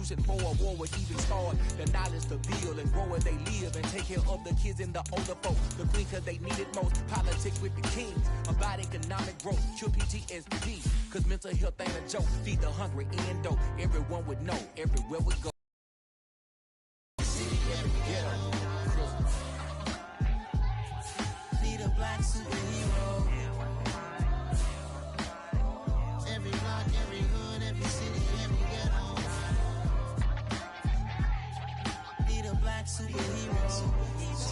solution for a war would even start. The knowledge to build and grow where they live and take care of the kids and the older folk. The queen cause they need it most. Politics with the kings about economic growth. Cure PTSD cause mental health ain't a joke. Feed the hungry and dope. Everyone would know everywhere we go. Need a black superhero. Every block, every hood, every city, every ghetto. Need a black superhero. It's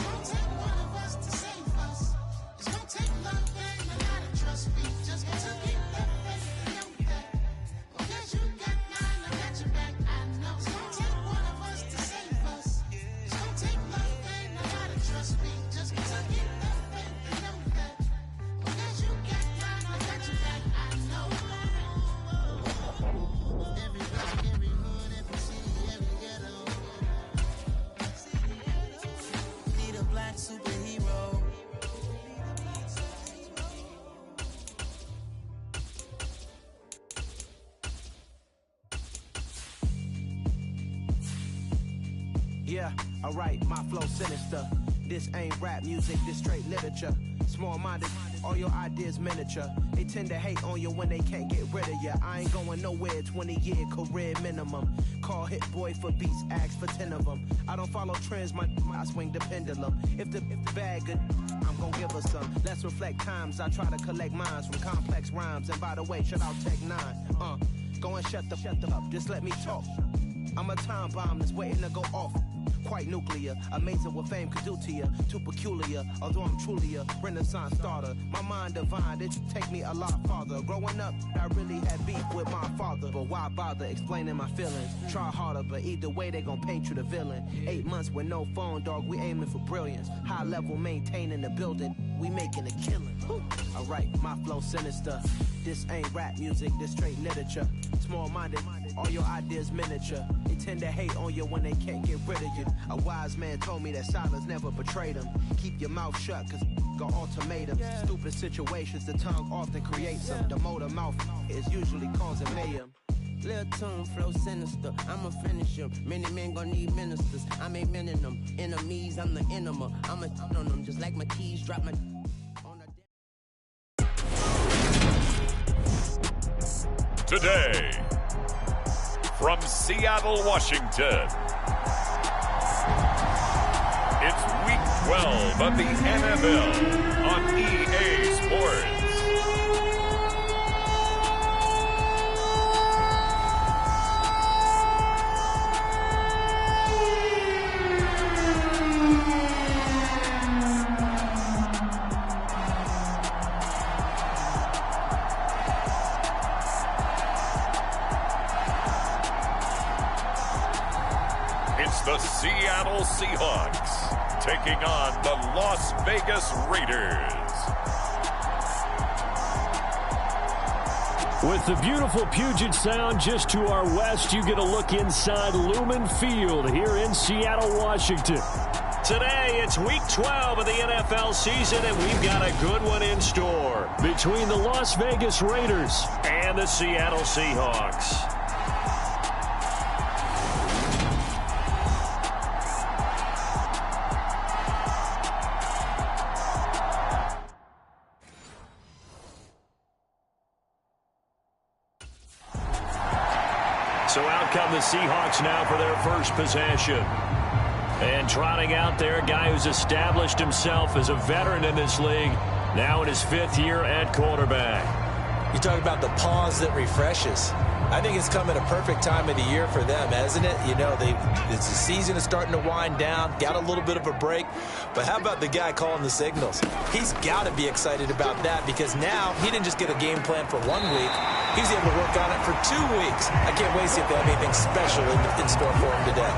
gonna take one of us to save us. It's gonna take love and a lot of trust. We just gotta keep that faith and know that. Because you got mine, I got your back. I know. It's gonna take one of us to save us. It's gonna take love and a lot of trust. We just gotta keep that faith and know that. Because you got mine, I got your back. I know. Every block, every hood, every city, every ghetto. Need a black superhero. Yeah, alright, my flow sinister. This ain't rap music, this straight literature. Small-minded, all your ideas miniature. They tend to hate on you when they can't get rid of you. I ain't going nowhere, 20-year career minimum. Call Hit Boy for beats, ask for 10 of them. I don't follow trends, I swing the pendulum. If the bag good, I'm gonna give her some. Let's reflect times, I try to collect minds from complex rhymes. And by the way, shout out Tech 9. Go and shut the up, just let me talk. I'm a time bomb that's waiting to go off. Quite nuclear, amazing what fame could do to you. Too peculiar, although I'm truly a renaissance starter. My mind divine, it take me a lot farther. Growing up, I really had beef with my father. But why bother explaining my feelings? Try harder, but either way they gon' paint you the villain. 8 months with no phone, dog, we aiming for brilliance. High level maintaining the building, we making a killing. Alright, my flow sinister. This ain't rap music, this straight literature. Small-minded, all your ideas miniature. They tend to hate on you when they can't get rid of you. A wise man told me that silence never betrayed him. Keep your mouth shut, cause got ultimatums. Stupid situations, the tongue often creates them. The motor mouth is usually causing mayhem. Lil' tune, flow sinister, I'ma finish him. Many men gon' need ministers, I'm a men in them. Enemies, I'm the enema. I'ma on them, just like my keys, drop my... Today, from Seattle, Washington, it's Week 12 of the NFL on EA Sports. The Seattle Seahawks taking on the Las Vegas Raiders. With the beautiful Puget Sound just to our west, you get a look inside Lumen Field here in Seattle, Washington. Today, it's Week 12 of the NFL season, and we've got a good one in store between the Las Vegas Raiders and the Seattle Seahawks. So out come the Seahawks now for their first possession. And trotting out there, a guy who's established himself as a veteran in this league, now in his 5th year at quarterback. You talk about the pause that refreshes. I think it's come at a perfect time of the year for them, hasn't it? You know, the season is starting to wind down, got a little bit of a break. But how about the guy calling the signals? He's got to be excited about that because now he didn't just get a game plan for 1 week. He's able to work on it for 2 weeks. I can't wait to see if they have anything special in store for him today.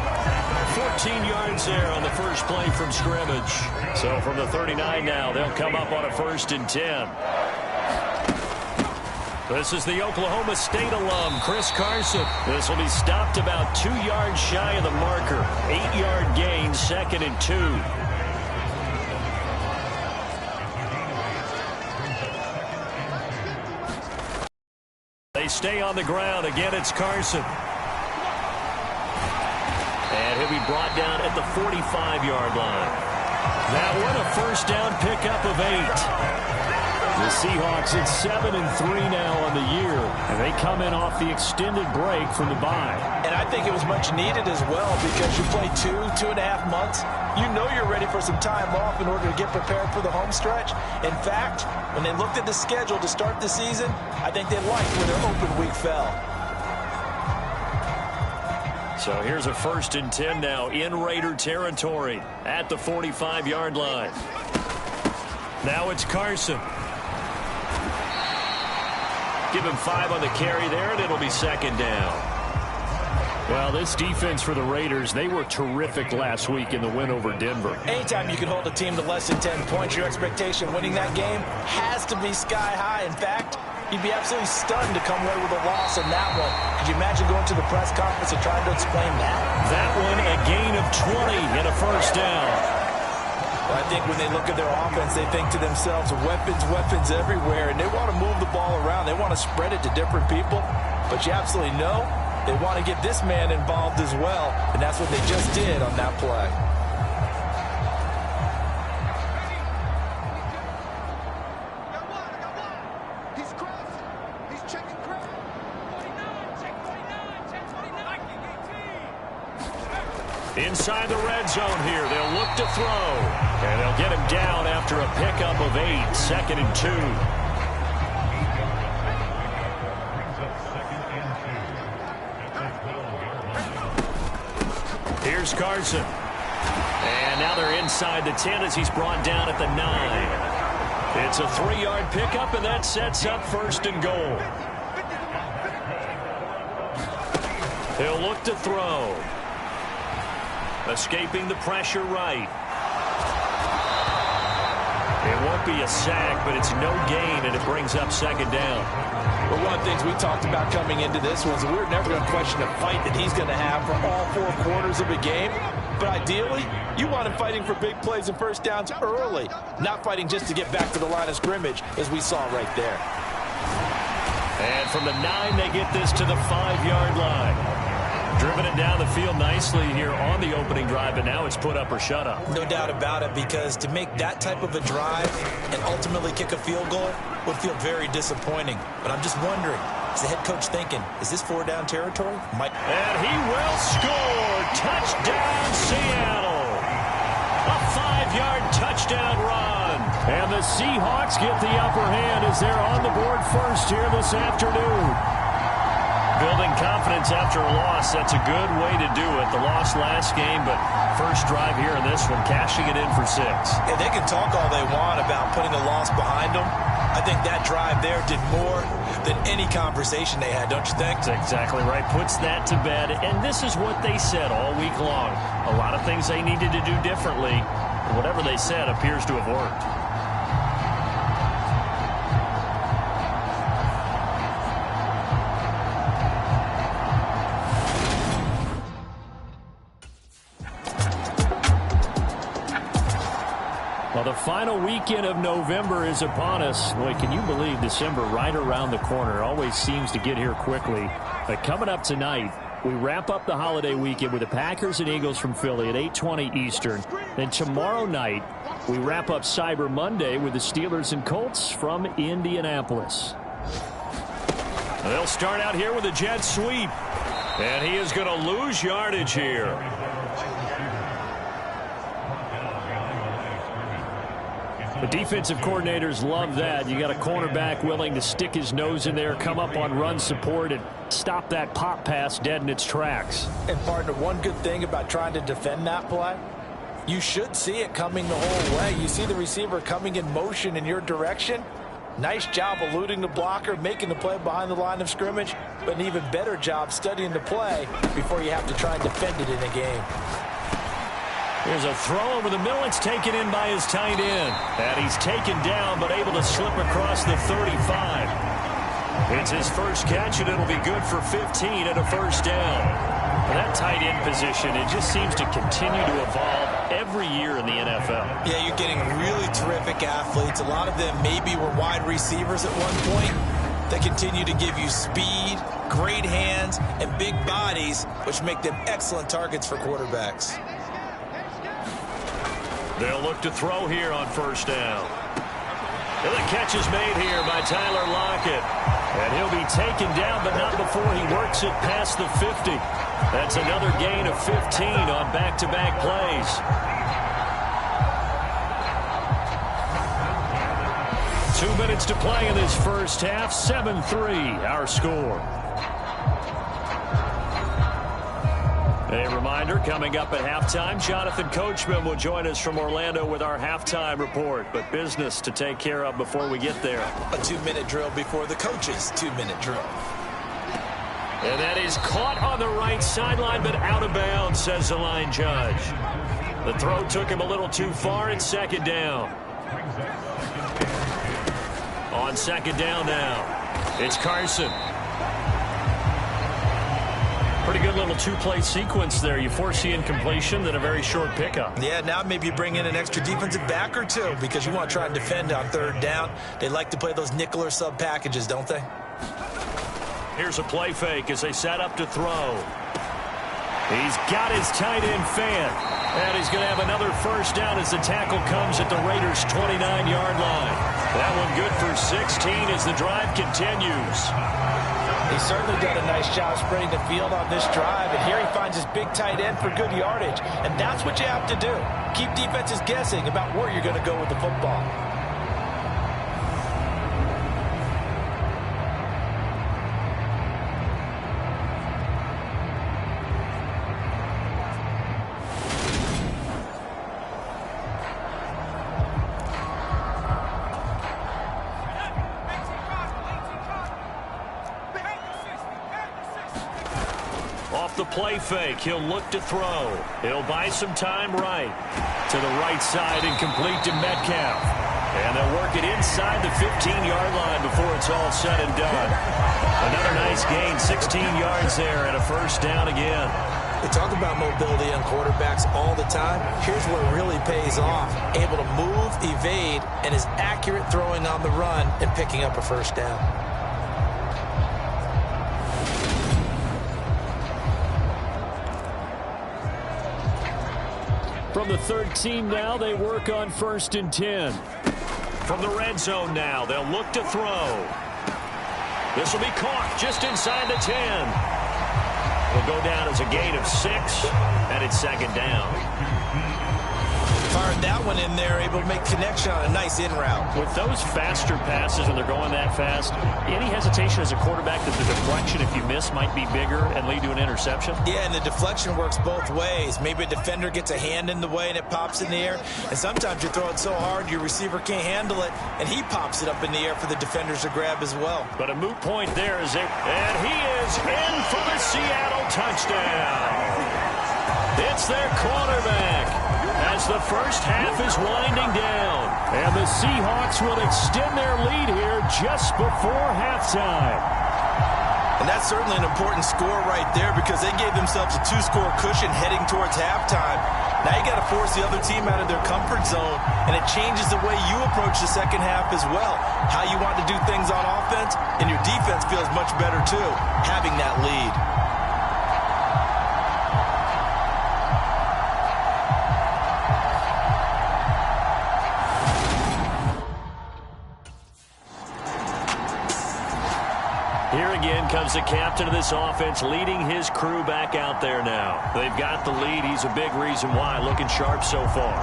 14 yards there on the first play from scrimmage. So from the 39 now, they'll come up on a 1st and 10. This is the Oklahoma State alum, Chris Carson. This will be stopped about 2 yards shy of the marker. 8-yard gain, 2nd and 2. They stay on the ground. Again, it's Carson. He'll be brought down at the 45-yard line. That one, a first down pickup of 8. The Seahawks at 7-3 now on the year, and they come in off the extended break from the bye. And I think it was much needed as well because you play 2.5 months. You know you're ready for some time off in order to get prepared for the home stretch. In fact, when they looked at the schedule to start the season, I think they liked where their open week fell. So here's a 1st and 10 now in Raider territory at the 45-yard line. Now it's Carson. Give him 5 on the carry there, and it'll be 2nd down. Well, this defense for the Raiders, they were terrific last week in the win over Denver. Anytime you can hold a team to less than 10 points, your expectation winning that game has to be sky high. In fact, you'd be absolutely stunned to come away with a loss in that one. Could you imagine going to the press conference and trying to explain that? That one, a gain of 20 and a 1st down. Well, I think when they look at their offense, they think to themselves, weapons everywhere, and they want to move the ball around. They want to spread it to different people, but you absolutely know they want to get this man involved as well, and that's what they just did on that play. He's crossing. He's checking cross. 49, check 49, check 49. Inside the red zone here, they'll look to throw. And they'll get him down after a pickup of 8, 2nd and 2. Here's Carson. And now they're inside the 10 as he's brought down at the 9. It's a 3-yard pickup, and that sets up 1st and goal. He'll look to throw. Escaping the pressure right. It won't be a sack, but it's no gain, and it brings up 2nd down. Well, one of the things we talked about coming into this was we were never going to question a fight that he's going to have for all 4 quarters of a game. But ideally, you want him fighting for big plays and first downs early, not fighting just to get back to the line of scrimmage, as we saw right there. And from the 9, they get this to the 5-yard line. Driven it down the field nicely here on the opening drive, and now it's put up or shut up. No doubt about it, because to make that type of a drive and ultimately kick a field goal would feel very disappointing. But I'm just wondering, is the head coach thinking, is this 4-down territory? And he will score. Touchdown, Seattle. A 5-yard touchdown run. And the Seahawks get the upper hand as they're on the board first here this afternoon. Building confidence after a loss, that's a good way to do it. The loss last game, but first drive here in this one, cashing it in for 6. And they can talk all they want about putting a loss behind them. I think that drive there did more than any conversation they had, don't you think? That's exactly right. Puts that to bed, and this is what they said all week long. A lot of things they needed to do differently, and whatever they said appears to have worked. Well, the final weekend of November is upon us. Boy, can you believe December right around the corner? It always seems to get here quickly. But coming up tonight, we wrap up the holiday weekend with the Packers and Eagles from Philly at 8:20 Eastern. Then tomorrow night, we wrap up Cyber Monday with the Steelers and Colts from Indianapolis. They'll start out here with a jet sweep. And he is going to lose yardage here. The defensive coordinators love that. You got a cornerback willing to stick his nose in there, come up on run support, and stop that pop pass dead in its tracks. And, partner, one good thing about trying to defend that play, you should see it coming the whole way. You see the receiver coming in motion in your direction. Nice job eluding the blocker, making the play behind the line of scrimmage, but an even better job studying the play before you have to try and defend it in a game. Here's a throw over the middle. It's taken in by his tight end. And he's taken down, but able to slip across the 35. It's his first catch, and it'll be good for 15 and a first down. And that tight end position, it just seems to continue to evolve every year in the NFL. Yeah, you're getting really terrific athletes. A lot of them maybe were wide receivers at one point. They continue to give you speed, great hands, and big bodies, which make them excellent targets for quarterbacks. They'll look to throw here on first down. And the catch is made here by Tyler Lockett. And he'll be taken down, but not before he works it past the 50. That's another gain of 15 on back-to-back plays. 2 minutes to play in this first half. 7-3, our score. A reminder, coming up at halftime, Jonathan Coachman will join us from Orlando with our halftime report. But business to take care of before we get there. A 2-minute drill before the coach's 2-minute drill. And that is caught on the right sideline, but out of bounds, says the line judge. The throw took him a little too far. It's second down. On second down now, it's Carson. Pretty good little two-play sequence there. You force the incompletion, then a very short pickup. Yeah, now maybe you bring in an extra defensive back or two because you want to try and defend on third down. They like to play those nickel or sub packages, don't they? Here's a play fake as they set up to throw. He's got his tight end fan. And he's going to have another first down as the tackle comes at the Raiders' 29-yard line. That one good for 16 as the drive continues. He's certainly done a nice job spreading the field on this drive, and here he finds his big tight end for good yardage, and that's what you have to do. Keep defenses guessing about where you're going to go with the football. The play fake, he'll look to throw. He'll buy some time right. To the right side and complete to Metcalf. And they'll work it inside the 15-yard line before it's all said and done. Another nice gain, 16 yards there and a first down again. We talk about mobility on quarterbacks all the time. Here's where it really pays off. Able to move, evade, and is accurate throwing on the run and picking up a first down. From the 13 now, they work on 1st and 10. From the red zone now, they'll look to throw. This will be caught just inside the 10. Will go down as a gain of 6, and it's second down. Fired that one in there, able to make connection on a nice in route. With those faster passes when they're going that fast, any hesitation as a quarterback that the deflection, if you miss, might be bigger and lead to an interception? Yeah, and the deflection works both ways. Maybe a defender gets a hand in the way and it pops in the air. And sometimes you throw it so hard your receiver can't handle it, and he pops it up in the air for the defenders to grab as well. But a moot point there is it. And he is in for the Seattle touchdown. It's their quarterback. As the first half is winding down. And the Seahawks will extend their lead here just before halftime. And that's certainly an important score right there because they gave themselves a 2-score cushion heading towards halftime. Now you got to force the other team out of their comfort zone, and it changes the way you approach the second half as well. How you want to do things on offense, and your defense feels much better too, having that lead. Here again comes the captain of this offense leading his crew back out there now. They've got the lead. He's a big reason why. Looking sharp so far.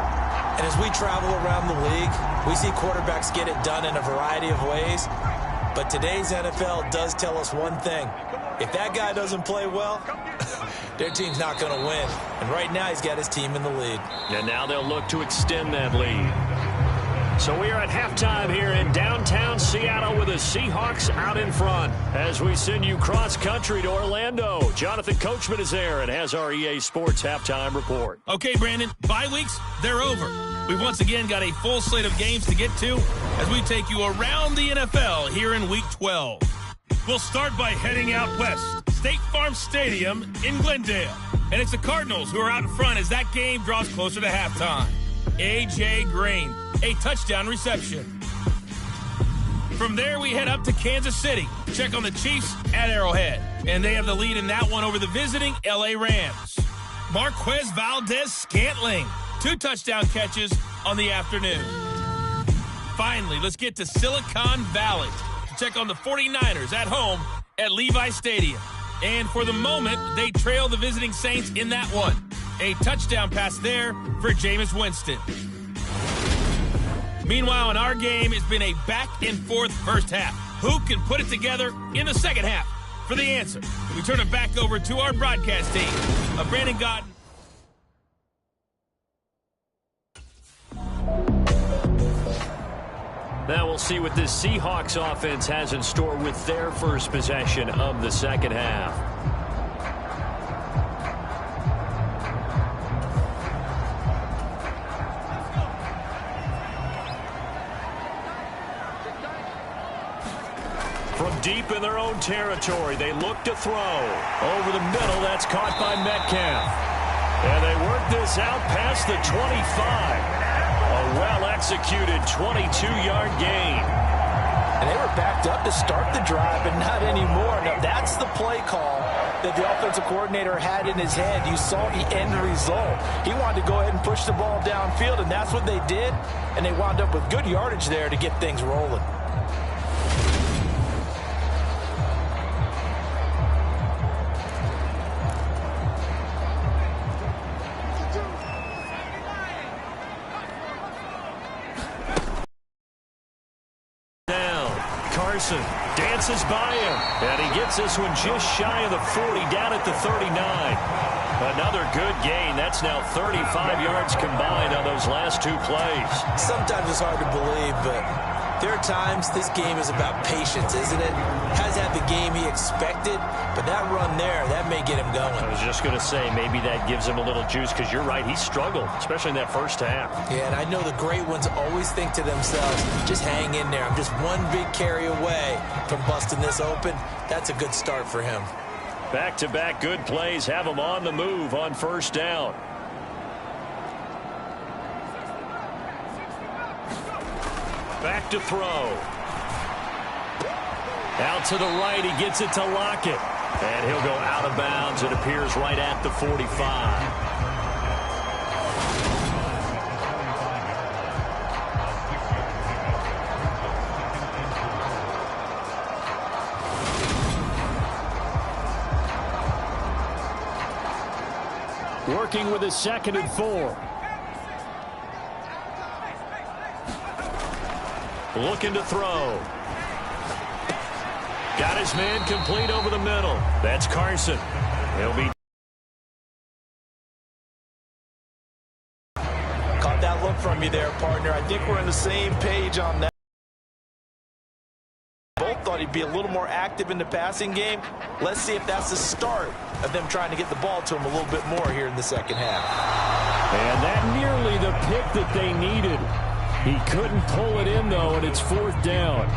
And as we travel around the league, we see quarterbacks get it done in a variety of ways. But today's NFL does tell us one thing. If that guy doesn't play well, their team's not going to win. And right now he's got his team in the lead. And now they'll look to extend that lead. So we are at halftime here in downtown Seattle with the Seahawks out in front. As we send you cross-country to Orlando, Jonathan Coachman is there and has our EA Sports halftime report. Okay, Brandon, bye weeks, they're over. We've once again got a full slate of games to get to as we take you around the NFL here in Week 12. We'll start by heading out west, State Farm Stadium in Glendale. And it's the Cardinals who are out in front as that game draws closer to halftime. A.J. Green, a touchdown reception. From there, we head up to Kansas City. Check on the Chiefs at Arrowhead. And they have the lead in that one over the visiting L.A. Rams. Marquez Valdez-Scantling, 2 touchdown catches on the afternoon. Finally, let's get to Silicon Valley to check on the 49ers at home at Levi Stadium. And for the moment, they trail the visiting Saints in that one. A touchdown pass there for Jameis Winston. Meanwhile, in our game, it's been a back-and-forth first half. Who can put it together in the second half? For the answer, we turn it back over to our broadcast team of Brandon Gotton. Now we'll see what this Seahawks offense has in store with their first possession of the second half. From deep in their own territory, they look to throw. Over the middle, that's caught by Metcalf. And they work this out past the 25. A well-executed 22-yard gain. And they were backed up to start the drive, but not anymore. Now, that's the play call that the offensive coordinator had in his head. You saw the end result. He wanted to go ahead and push the ball downfield, and that's what they did. And they wound up with good yardage there to get things rolling. Dances by him, and he gets this one just shy of the 40, down at the 39. Another good gain. That's now 35 yards combined on those last 2 plays. Sometimes it's hard to believe, but there are times this game is about patience, isn't it? Has had the game he expected, but that run there, that may get him going. I was just going to say, maybe that gives him a little juice, because you're right, he struggled, especially in that first half. Yeah, and I know the great ones always think to themselves, just hang in there. I'm just one big carry away from busting this open. That's a good start for him. Back-to-back good plays have him on the move on first down. Back to throw. Out to the right, he gets it to Lockett. And he'll go out of bounds. It appears right at the 45. Working with a 2nd and 4. Looking to throw. Got his man complete over the middle. That's Carson. He'll be. Caught that look from you there, partner. I think we're on the same page on that. Both thought he'd be a little more active in the passing game. Let's see if that's the start of them trying to get the ball to him a little bit more here in the second half. And that nearly the pick that they needed. He couldn't pull it in, though, and it's 4th down.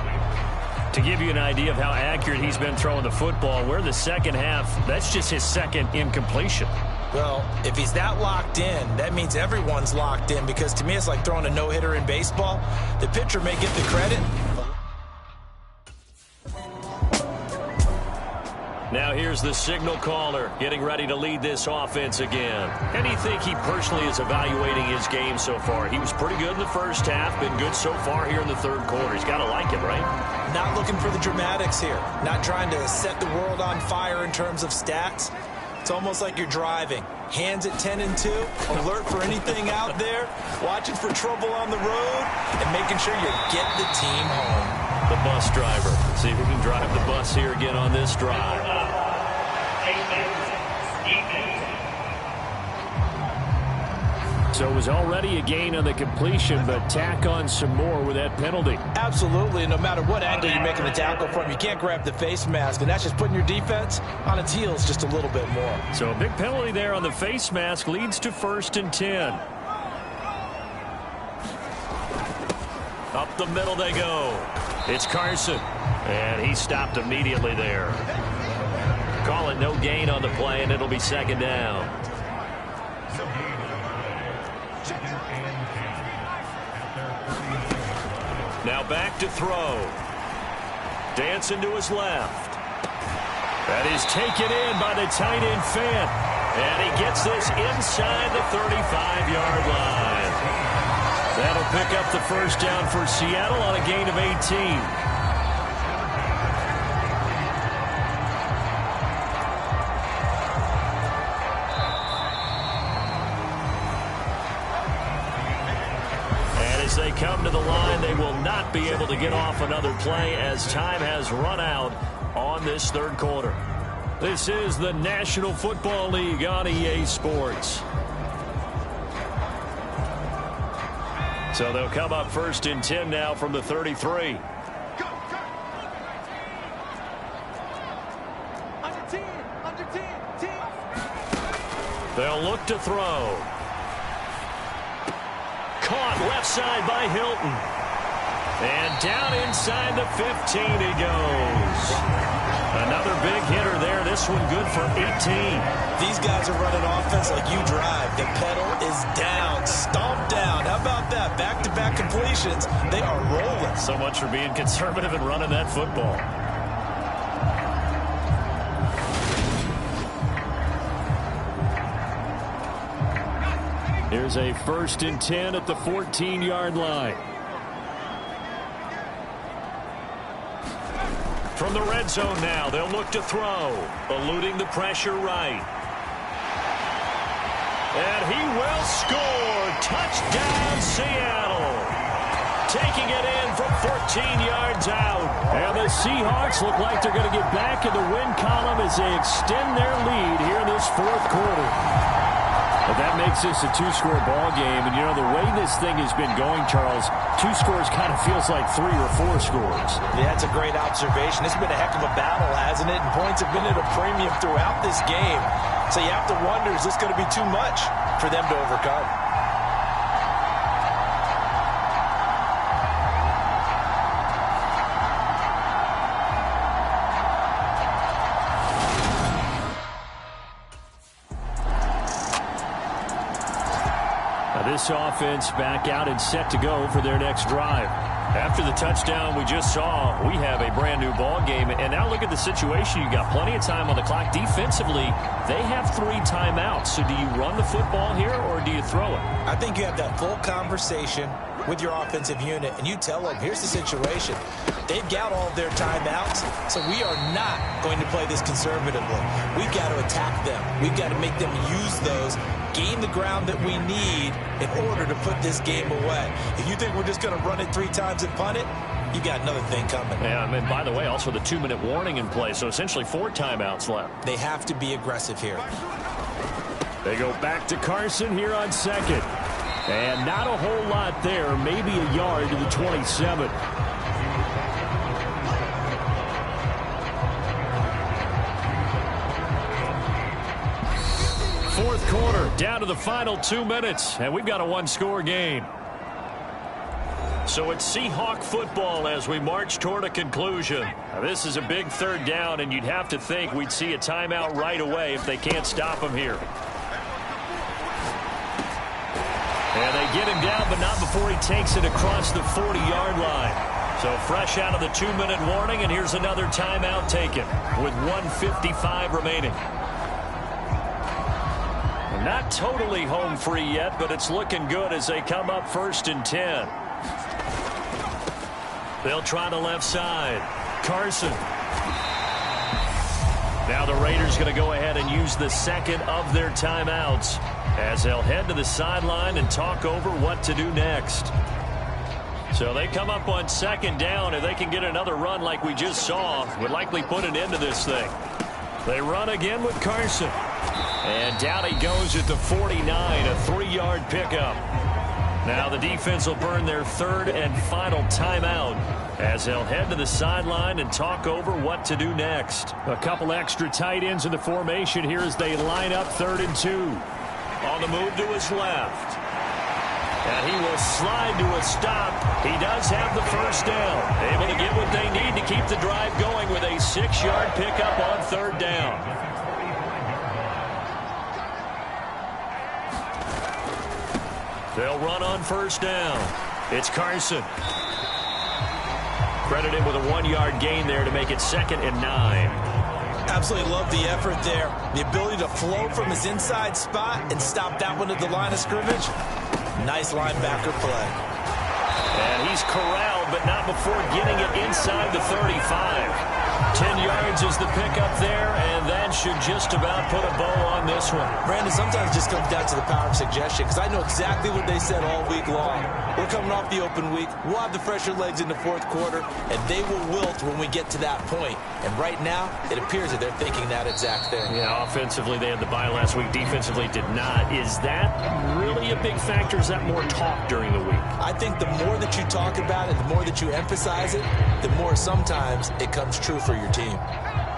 To give you an idea of how accurate he's been throwing the football, we're in the second half. That's just his 2nd incompletion. Well, if he's that locked in, that means everyone's locked in, because to me it's like throwing a no-hitter in baseball. The pitcher may get the credit. Now here's the signal caller getting ready to lead this offense again. And you think he personally is evaluating his game so far? He was pretty good in the first half, been good so far here in the 3rd quarter. He's got to like it, right? Not looking for the dramatics here. Not trying to set the world on fire in terms of stats. It's almost like you're driving. Hands at 10 and 2, alert for anything out there, watching for trouble on the road, and making sure you get the team home. The bus driver. See if he can drive the bus here again on this drive. So it was already a gain on the completion, but tack on some more with that penalty. Absolutely. No matter what angle you're making the tackle from, you can't grab the face mask, and that's just putting your defense on its heels just a little bit more. So a big penalty there on the face mask leads to 1st and 10. Up the middle they go. It's Carson, and he stopped immediately there. Call it no gain on the play, and it'll be 2nd down. Now back to throw. dancing to his left. That is taken in by the tight end Fant. And he gets this inside the 35-yard line. That'll pick up the first down for Seattle on a gain of 18. As they come to the line, they will not be able to get off another play as time has run out on this third quarter. This is the National Football League on EA Sports. So they'll come up first and 10 now from the 33. Under 10. They'll look to throw. Caught left side by Hilton. And down inside the 15 he goes. Another big hitter there. This one good for 18. These guys are running offense like you drive. The pedal is down, stomped down. How about that? Back-to-back completions. They are rolling. So much for being conservative and running that football. Here's a first and 10 at the 14-yard line. From the red zone now, they'll look to throw, eluding the pressure right. And he will score. Touchdown, Seattle. Taking it in from 14 yards out. And the Seahawks look like they're going to get back in the win column as they extend their lead here in this fourth quarter. But that makes this a two-score ball game. And, you know, the way this thing has been going, Charles, two scores kind of feels like 3 or 4 scores. Yeah, that's a great observation. It's been a heck of a battle, hasn't it? And points have been at a premium throughout this game. So you have to wonder, is this going to be too much for them to overcome? This offense back out and set to go for their next drive. After the touchdown we just saw, we have a brand new ball game. And now look at the situation. You got plenty of time on the clock. Defensively, they have 3 timeouts. So do you run the football here or do you throw it? I think you have that full conversation with your offensive unit, and you tell them, here's the situation. They've got all of their timeouts, so we are not going to play this conservatively. We've got to attack them. We've got to make them use those, gain the ground that we need in order to put this game away. If you think we're just going to run it 3 times and punt it, you got another thing coming. Yeah, I mean, by the way, also the 2-minute warning in play, so essentially 4 timeouts left. They have to be aggressive here. They go back to Carson here on second. And not a whole lot there, maybe a yard to the 27. Fourth quarter, down to the final 2 minutes, and we've got a 1-score game. So it's Seahawk football as we march toward a conclusion. Now, this is a big third down, and you'd have to think we'd see a timeout right away if they can't stop him here. And they get him down, but not before he takes it across the 40-yard line. So fresh out of the 2-minute warning, and here's another timeout taken with 1:55 remaining. Not totally home free yet, but it's looking good as they come up first and 10. They'll try the left side. Carson. Now the Raiders going to go ahead and use the second of their timeouts as they'll head to the sideline and talk over what to do next. So they come up on second down. If they can get another run like we just saw, would likely put an end to this thing. They run again with Carson. And down he goes at the 49, a 3-yard pickup. Now the defense will burn their third and final timeout as they'll head to the sideline and talk over what to do next. A couple extra tight ends in the formation here as they line up 3rd and 2. On the move to his left. And he will slide to a stop. He does have the first down. Able to get what they need to keep the drive going with a 6-yard pickup on 3rd down. They'll run on first down. It's Carson. Credit him with a 1-yard gain there to make it 2nd and 9. Absolutely love the effort there. The ability to flow from his inside spot and stop that one at the line of scrimmage. Nice linebacker play. And he's corralled, but not before getting it inside the 35. 10 yards is the pickup there, and that should just about put a bow on this one. Brandon, sometimes it just comes down to the power of suggestion, because I know exactly what they said all week long. We're coming off the open week. We'll have the fresher legs in the fourth quarter, and they will wilt when we get to that point. And right now, it appears that they're thinking that exact thing. Yeah, offensively, they had the bye last week. Defensively, did not. Is that really a big factor? Is that more talk during the week? I think the more that you talk about it, the more that you emphasize it, the more sometimes it comes true for your team.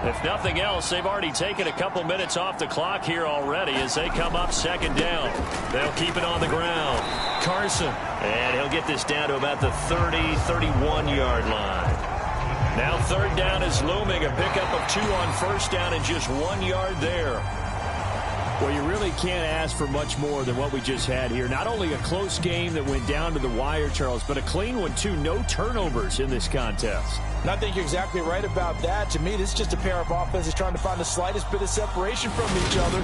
If nothing else, they've already taken a couple minutes off the clock here already as they come up 2nd down. They'll keep it on the ground. Carson, and he'll get this down to about the 30, 31-yard line. Now 3rd down is looming. A pickup of 2 on 1st down and just 1 yard there. Well, you really can't ask for much more than what we just had here. Not only a close game that went down to the wire, Charles, but a clean one, too. No turnovers in this contest. And I think you're exactly right about that. To me, this is just a pair of offenses trying to find the slightest bit of separation from each other.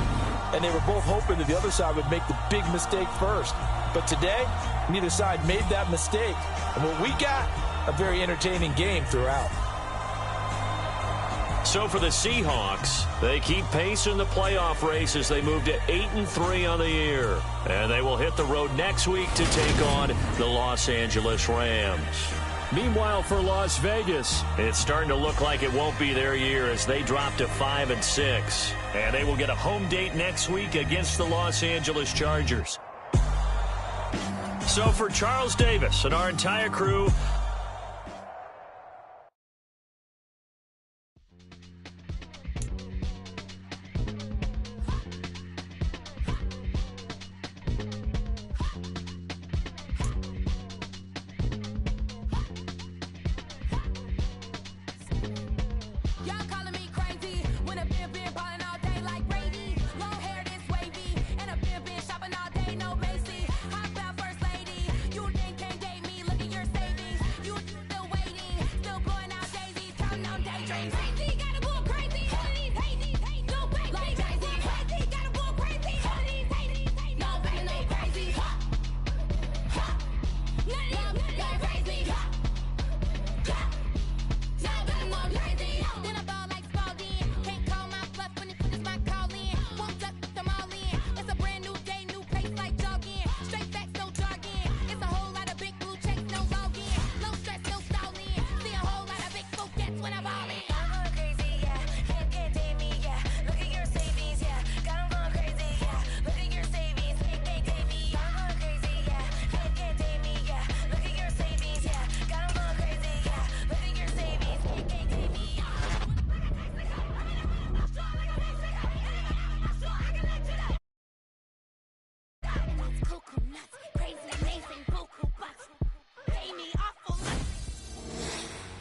And they were both hoping that the other side would make the big mistake first. But today, neither side made that mistake. And what we got, a very entertaining game throughout. So for the Seahawks, they keep pace in the playoff race as they move to 8-3 on the year. And they will hit the road next week to take on the Los Angeles Rams. Meanwhile, for Las Vegas, it's starting to look like it won't be their year as they drop to 5-6. And they will get a home date next week against the Los Angeles Chargers. So for Charles Davis and our entire crew,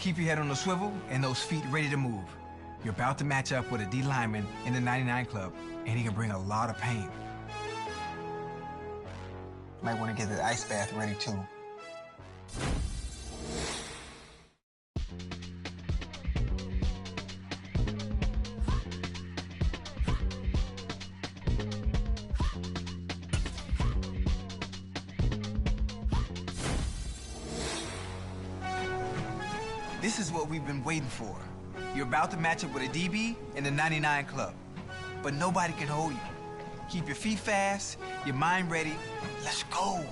Keep your head on the swivel and those feet ready to move. You're about to match up with a D lineman in the 99 Club, and he can bring a lot of pain. Might want to get the ice bath ready, too. This is what we've been waiting for. You're about to match up with a DB in the 99 Club, but nobody can hold you. Keep your feet fast, your mind ready. Let's go.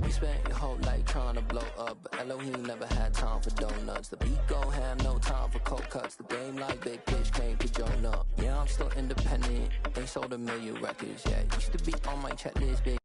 You spent your whole life trying to blow up, but Elohim never had time for donuts. The beat gon' have no time for cold cuts. The game like Big Pitch came to join up. Yeah, I'm still independent. They sold 1 million records, yeah. Used to be on my checklist, big